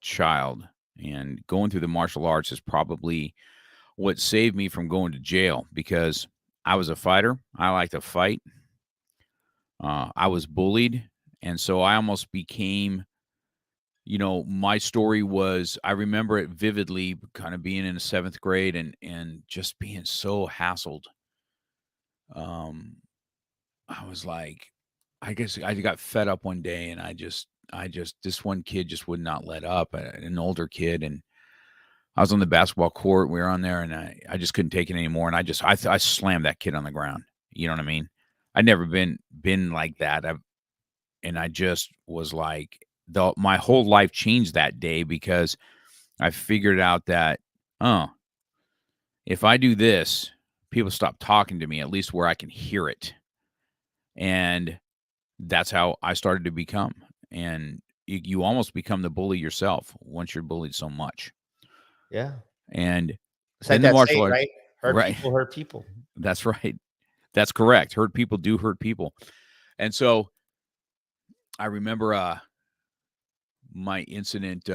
child, and going through the martial arts is probably what saved me from going to jail, because I was a fighter. I like to fight. I was bullied, and so I almost became. My story was, I remember it vividly, kind of being in the seventh grade and just being so hassled. Um, I was like, I guess I got fed up one day, and this one kid just would not let up, an older kid, and I was on the basketball court. We were on there, and I just couldn't take it anymore, and I slammed that kid on the ground. You know what I mean? I'd never been like that. And I just was like, my whole life changed that day, because I figured out that, oh, if I do this, people stop talking to me, at least where I can hear it. And that's how I started to become. And you almost become the bully yourself once you're bullied so much. Yeah. And It's like then the that martial saying, art, right? Hurt right? people hurt people. That's right. That's correct. Hurt people do hurt people. And so I remember my incident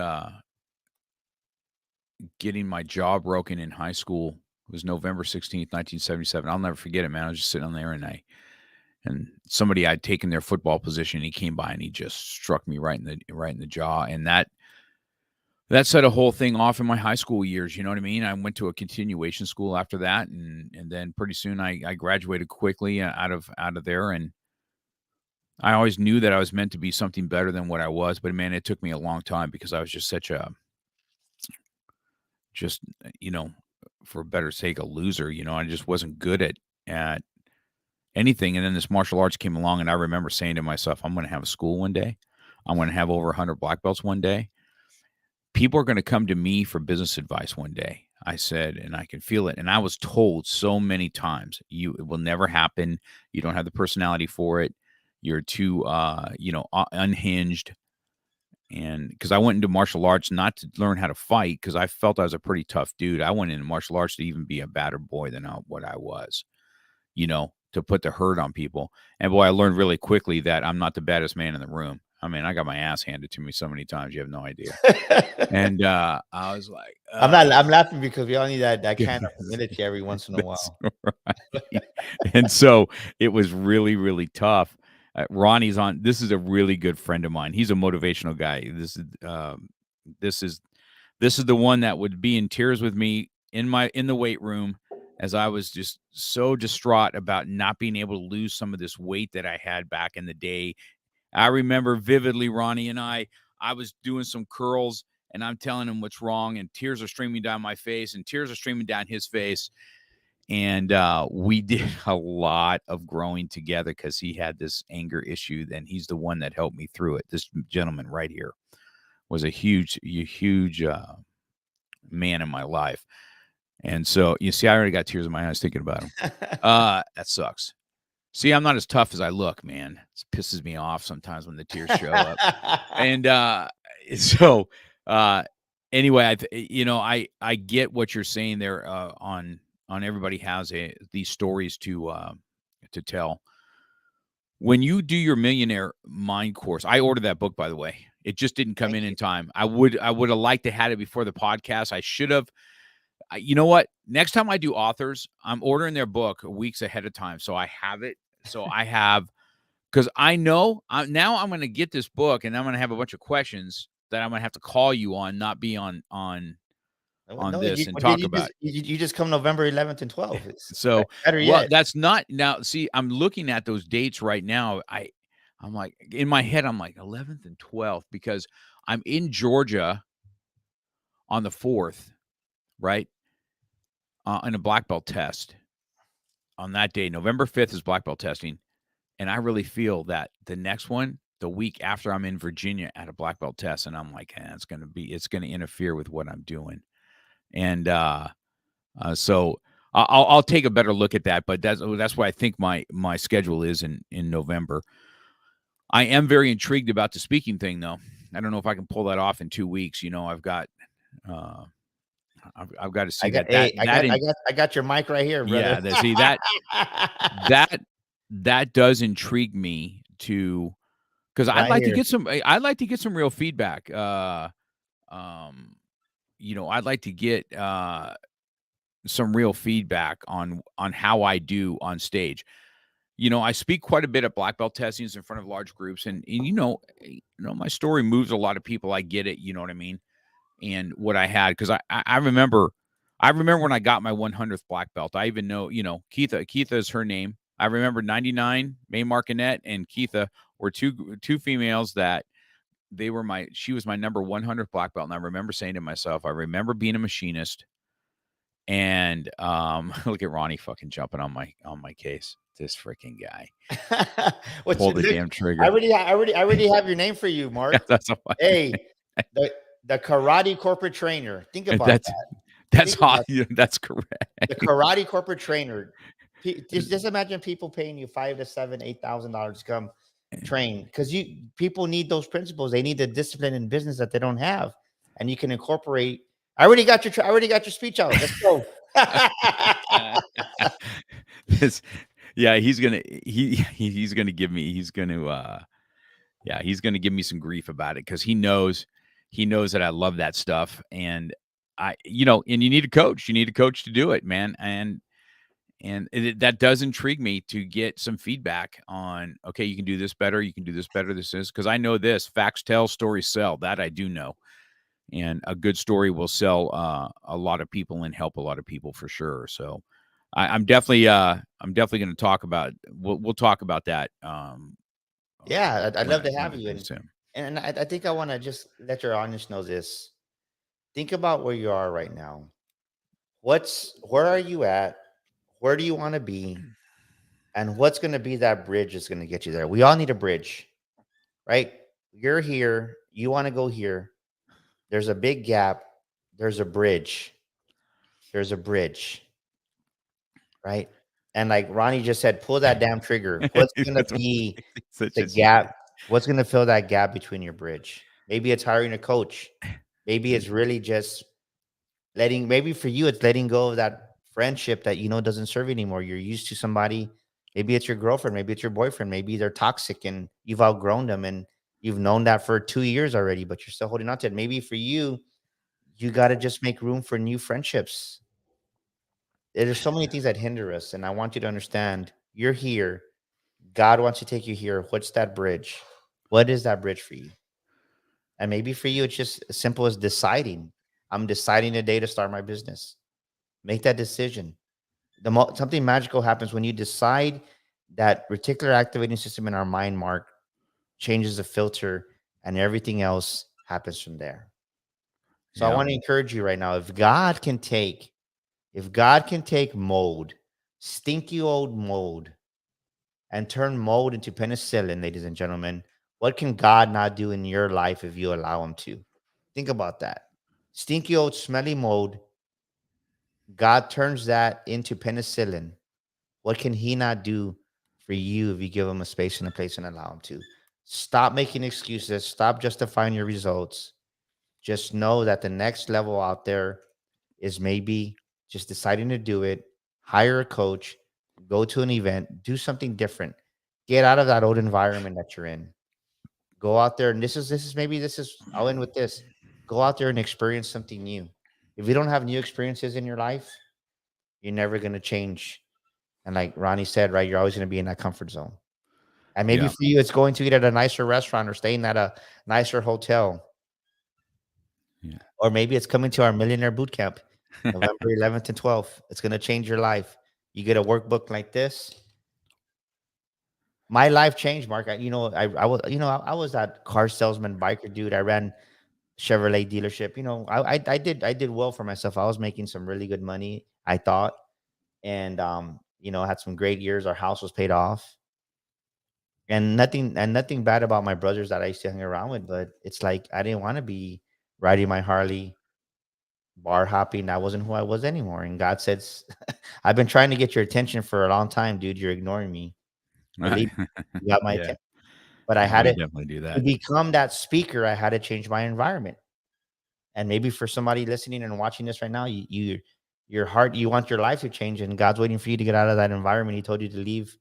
getting my jaw broken in high school. It was November 16th, 1977. I'll never forget it, man. I was just sitting on there, and somebody I'd taken their football position, he came by and he just struck me right in the jaw. And that set a whole thing off in my high school years. You know what I mean? I went to a continuation school after that, and then pretty soon I graduated quickly out of there. And I always knew that I was meant to be something better than what I was, but man, it took me a long time, because I was just such a just you know for better sake, a loser. I just wasn't good at anything. And then this martial arts came along, and I remember saying to myself, I'm going to have a school one day. I'm going to have over 100 black belts one day. People are going to come to me for business advice one day. I said, and I can feel it. And I was told so many times, it will never happen. You don't have the personality for it. You're too, unhinged. And because I went into martial arts not to learn how to fight, because I felt I was a pretty tough dude. I went into martial arts to even be a badder boy than what I was, to put the hurt on people. And boy, I learned really quickly that I'm not the baddest man in the room. I mean, I got my ass handed to me so many times, you have no idea. And I was like, I'm laughing because we all need that kind of humility every once in a that's while. right. And so it was really, really tough. Ronnie's on. This is a really good friend of mine. He's a motivational guy. This is the one that would be in tears with me in the weight room, as I was just so distraught about not being able to lose some of this weight that I had back in the day. I remember vividly, Ronnie and I was doing some curls, and I'm telling him what's wrong, and tears are streaming down my face, and tears are streaming down his face. And we did a lot of growing together, because he had this anger issue, and he's the one that helped me through it. This gentleman right here was a huge man in my life. And so, you see, I already got tears in my eyes thinking about him. That sucks. See, I'm not as tough as I look, man. It pisses me off sometimes when the tears show up. And so anyway, I get what you're saying there, on everybody has these stories to tell. When you do your millionaire mind course, I ordered that book, by the way. It just didn't come Thank in you. time. I would have liked to had it before the podcast. I should have. You know what? Next time I do authors, I'm ordering their book weeks ahead of time, so I have it. So I have, because I know now I'm going to get this book, and I'm going to have a bunch of questions that I'm going to have to call you on, not be on No, this and talk about. you just come November 11th and 12th. It's So, better well, yet. that's not now. See, I'm looking at those dates right now. I'm like, in my head, I'm like 11th and 12th because I'm in Georgia on the 4th, right? In a black belt test on that day. November 5th is black belt testing. And I really feel that the next one, the week after, I'm in Virginia at a black belt test, and I'm like, it's going to interfere with what I'm doing. And so I'll take a better look at that. But that's why I think my schedule is in November. I am very intrigued about the speaking thing, though. I don't know if I can pull that off in 2 weeks. Uh, I've got to see I got your mic right here, brother. yeah, that that does intrigue me to because Right here. I'd like to get some real feedback. Um, I'd like to get some real feedback on how I do on stage. I speak quite a bit at black belt testings in front of large groups, and my story moves a lot of people. I get it. You know what I mean? And what I had because I remember when I got my 100th black belt. I even know Keitha is her name. I remember 99 May Markinette and Keitha were two females that she was my number 100th black belt. And I remember saying to myself, I remember being a machinist and look at Ronnie fucking jumping on my case. This freaking guy pulled the damn trigger. I already have your name for you, Mark. That's Hey, the karate corporate trainer. Think about that's that. that's Think about that's correct. the karate corporate trainer. Just imagine people paying you $5,000 to $7,000, $8,000 to come train because people need those principles. They need the discipline in business that they don't have, and you can incorporate. I already got your speech out. Let's go. Yeah, he's gonna give me some grief about it because he knows that I love that stuff, and and you need a coach. You need a coach to do it, man, and that does intrigue me to get some feedback on, okay, you can do this better. You can do this better. This is because I know this facts tell, stories sell. That I do know. And a good story will sell a lot of people and help a lot of people for sure. So I'm definitely going to talk about, we'll talk about that. Yeah, I'd love to have we you. do soon. And I think I want to just let your audience know this. Think about where you are right now. Where are you at? Where do you want to be? And what's going to be that bridge that's going to get you there? We all need a bridge, right? You're here. You want to go here. There's a big gap. There's a bridge. There's a bridge, right? And like Ronnie just said, pull that damn trigger. What's going to be the gap? What's going to fill that gap between your bridge? Maybe it's hiring a coach. Maybe it's really just maybe for you, it's letting go of that friendship that doesn't serve you anymore. You're used to somebody. Maybe it's your girlfriend. Maybe it's your boyfriend. Maybe they're toxic and you've outgrown them and you've known that for 2 years already, but you're still holding on to it. Maybe for you, you got to just make room for new friendships. There's so many things that hinder us. And I want you to understand you're here. God wants to take you here. What's that bridge? What is that bridge for you? And maybe for you, it's just as simple as deciding. I'm deciding a day to start my business. Make that decision. Something magical happens when you decide. That reticular activating system in our mind, Mark, changes the filter and everything else happens from there. So I want to encourage you right now. If God can take mold, stinky old mold, and turn mold into penicillin, ladies and gentlemen, what can God not do in your life if you allow him to? Think about that. Stinky old smelly mold, God turns that into penicillin. What can he not do for you if you give him a space and a place and allow him to? Stop making excuses. Stop justifying your results. Just know that the next level out there is maybe just deciding to do it, hire a coach, go to an event, do something different. Get out of that old environment that you're in. Go out there, and I'll end with this. Go out there and experience something new. If you don't have new experiences in your life, you're never going to change. And like Ronnie said, right, you're always going to be in that comfort zone. And maybe for you, it's going to eat at a nicer restaurant or staying at a nicer hotel. Yeah. Or maybe it's coming to our Millionaire Boot Camp, November 11th and 12th. It's going to change your life. You get a workbook like this. My life changed, Mark. I was, I was that car salesman, biker dude. I ran Chevrolet dealership. I did well for myself. I was making some really good money, I thought, and had some great years. Our house was paid off, and nothing bad about my brothers that I used to hang around with. But it's like I didn't want to be riding my Harley, bar hopping. That wasn't who I was anymore. And God said, "I've been trying to get your attention for a long time, dude. You're ignoring me. Believe me, you got my Yeah. attention." But I Yeah, had we it definitely do to that. become that speaker. I had to change my environment. And maybe for somebody listening and watching this right now, your heart, you want your life to change, and God's waiting for you to get out of that environment He told you to leave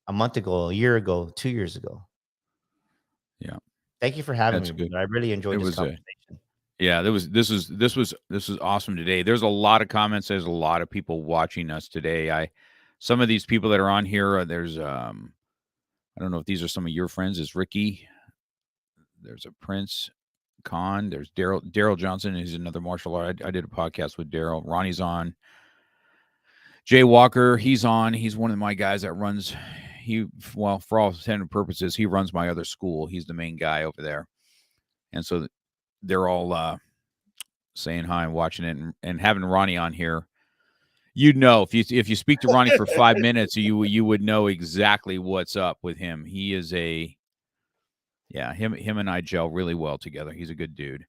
a month ago, a year ago, 2 years ago. Yeah, Thank you for having that's me, good. brother. I really It enjoyed this was a conversation. Yeah, this was awesome today. There's a lot of comments. There's a lot of people watching us today. Some of these people that are on here, there's I don't know if these are some of your friends. Is Ricky? There's a Prince Khan. There's Daryl Johnson. He's another martial art. I did a podcast with Daryl. Ronnie's on. Jay Walker, he's on. He's one of my guys that runs. Well, for all intents and purposes, he runs my other school. He's the main guy over there, and so they're all saying hi and watching it, and having Ronnie on here. You'd know if you speak to Ronnie for 5 minutes, you would know exactly what's up with him. He is him and I gel really well together. He's a good dude.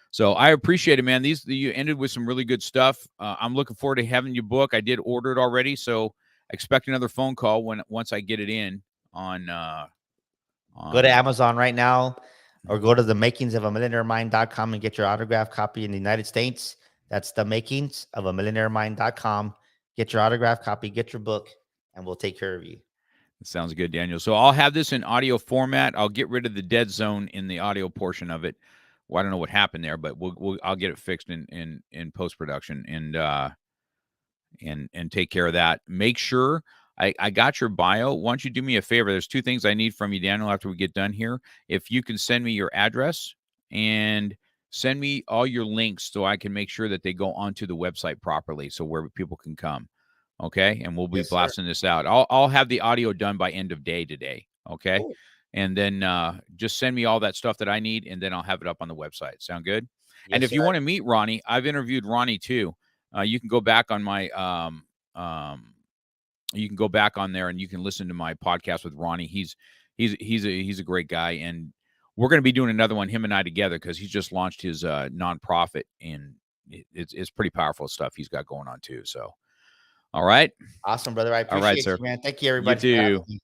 So I appreciate it, man. You ended with some really good stuff. I'm looking forward to having your book. I did order it already, so expect another phone call once I get it in on Go to on. Amazon right now, or go to the makings of a millionairemind.com and get your autograph copy in the United States. That's the makings of a millionairemind.com. Get your autograph copy, get your book, and we'll take care of you. Sounds good, Daniel. So I'll have this in audio format. I'll get rid of the dead zone in the audio portion of it. Well, I don't know what happened there, but I'll get it fixed in post production and take care of that. Make sure I got your bio. Why don't you do me a favor? There's two things I need from you, Daniel, after we get done here. If you can send me your address and send me all your links so I can make sure that they go onto the website properly, so where people can come. Okay, and we'll be Yes, sir. blasting this out. I'll have the audio done by end of day today. Okay, Cool. and then just send me all that stuff that I need, and then I'll have it up on the website. Sound good? And Yes, if sir. you want to meet Ronnie, I've interviewed Ronnie too. You can go back on my you can go back on there and you can listen to my podcast with Ronnie. He's a great guy, and we're going to be doing another one, him and I together, because he's just launched his nonprofit, and it's pretty powerful stuff he's got going on too. So, all right, Awesome, brother. I all right, appreciate sir. you, man. Thank you, You everybody, for having too. me.